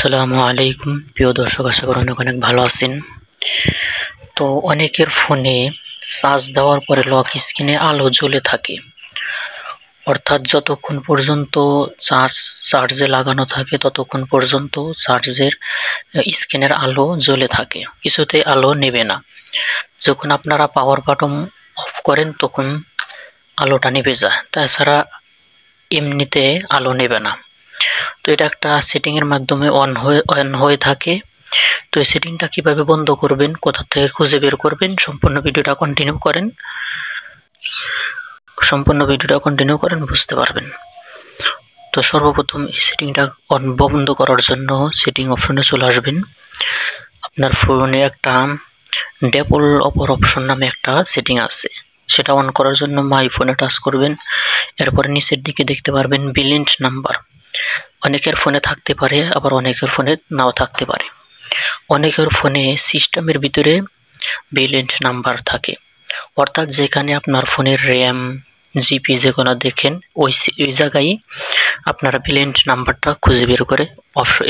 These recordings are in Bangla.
আসসালামু আলাইকুম প্রিয় দর্শক, আশা করি অনেক অনেক ভালো আছেন। তো অনেকের ফোনে চার্জ দেওয়ার পরে লক স্ক্রিনে আলো জ্বলে থাকে, অর্থাৎ যতক্ষণ পর্যন্ত চার্জে লাগানো থাকে ততক্ষণ পর্যন্ত চার্জের স্ক্রিনের আলো জ্বলে থাকে, কিছুতেই আলো নেবে না। যখন আপনারা পাওয়ার বাটন অফ করেন তখন আলোটা নেবে যায়, তাছাড়া এমনিতে আলো নেবে না। তো এটা একটা সেটিংয়ের মাধ্যমে অন হয়ে থাকে। তো এই সেটিংটা কিভাবে বন্ধ করবেন, কোথা থেকে খুঁজে বের করবেন, সম্পূর্ণ ভিডিওটা কন্টিনিউ করেন, বুঝতে পারবেন। তো সর্বপ্রথম এই সেটিংটা বন্ধ করার জন্য সেটিং অপশনে চলে আসবেন। আপনার ফোনে একটা ডেবল অপর অপশন নামে একটা সেটিং আছে, সেটা অন করার জন্য মাই ফোনে টাচ করবেন। এরপরে নিচের দিকে দেখতে পারবেন বিলিন্ড নাম্বার। অনেকের ফোনে থাকতে পারে, আবার অনেকের ফোনে নাও থাকতে পারে। অনেকের ফোনে সিস্টেমের ভিতরে বিলিন্ড নাম্বার থাকে, অর্থাৎ যেখানে আপনার ফোনের র্যাম জিপি যেগুলো দেখেন ওই জায়গায় আপনারা বিলিন্ড নাম্বারটা খুঁজে বের করে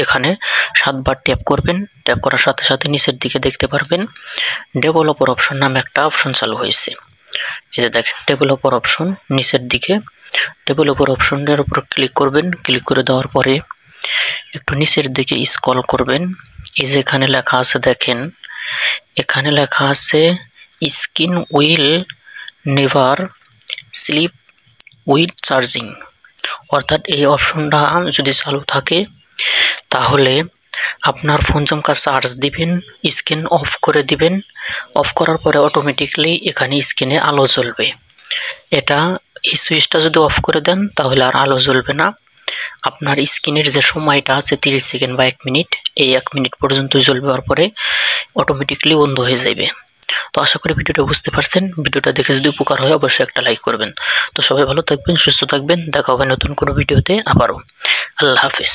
এখানে 7 বার ট্যাপ করবেন। ট্যাপ করার সাথে সাথে নিচের দিকে দেখতে পারবেন ডেভেলপার অপশন নামে একটা অপশন চালু হয়েছে। এই যে দেখেন ডেভেলপার অপশন, নিচের দিকে ডেভেলপার অপশনের উপর ক্লিক করবেন। ক্লিক করে দেওয়ার পরে একটু নিচের দিকে স্ক্রল করবেন। এই যে এখানে লেখা আছে দেখেন, এখানে লেখা আছে screen will never sleep with charging, অর্থাৎ এই অপশনটা যদি চালু থাকে তাহলে আপনার ফোন যখন চার্জ দিবেন স্ক্রিন অফ করে দিবেন। অফ করার পরে অটোমেটিকলি এখানে স্ক্রিনে আলো জ্বলবে। এই সুইচটা যদি অফ করে দেন তাহলে আর আলো জ্বলবে না। আপনার স্ক্রিনের যে সময়টা আছে 30 সেকেন্ড বা 1 মিনিট, এই 1 মিনিট পর্যন্ত জ্বলবে, পরে অটোমেটিকলি বন্ধ হয়ে যাবে। তো আশা করি ভিডিওটা বুঝতে পারছেন। ভিডিওটা দেখে যদি উপকার হয় অবশ্যই একটা লাইক করবেন। তো সবাই ভালো থাকবেন, সুস্থ থাকবেন, দেখা হবে নতুন কোনো ভিডিওতে আবারও। আল্লাহ হাফেজ।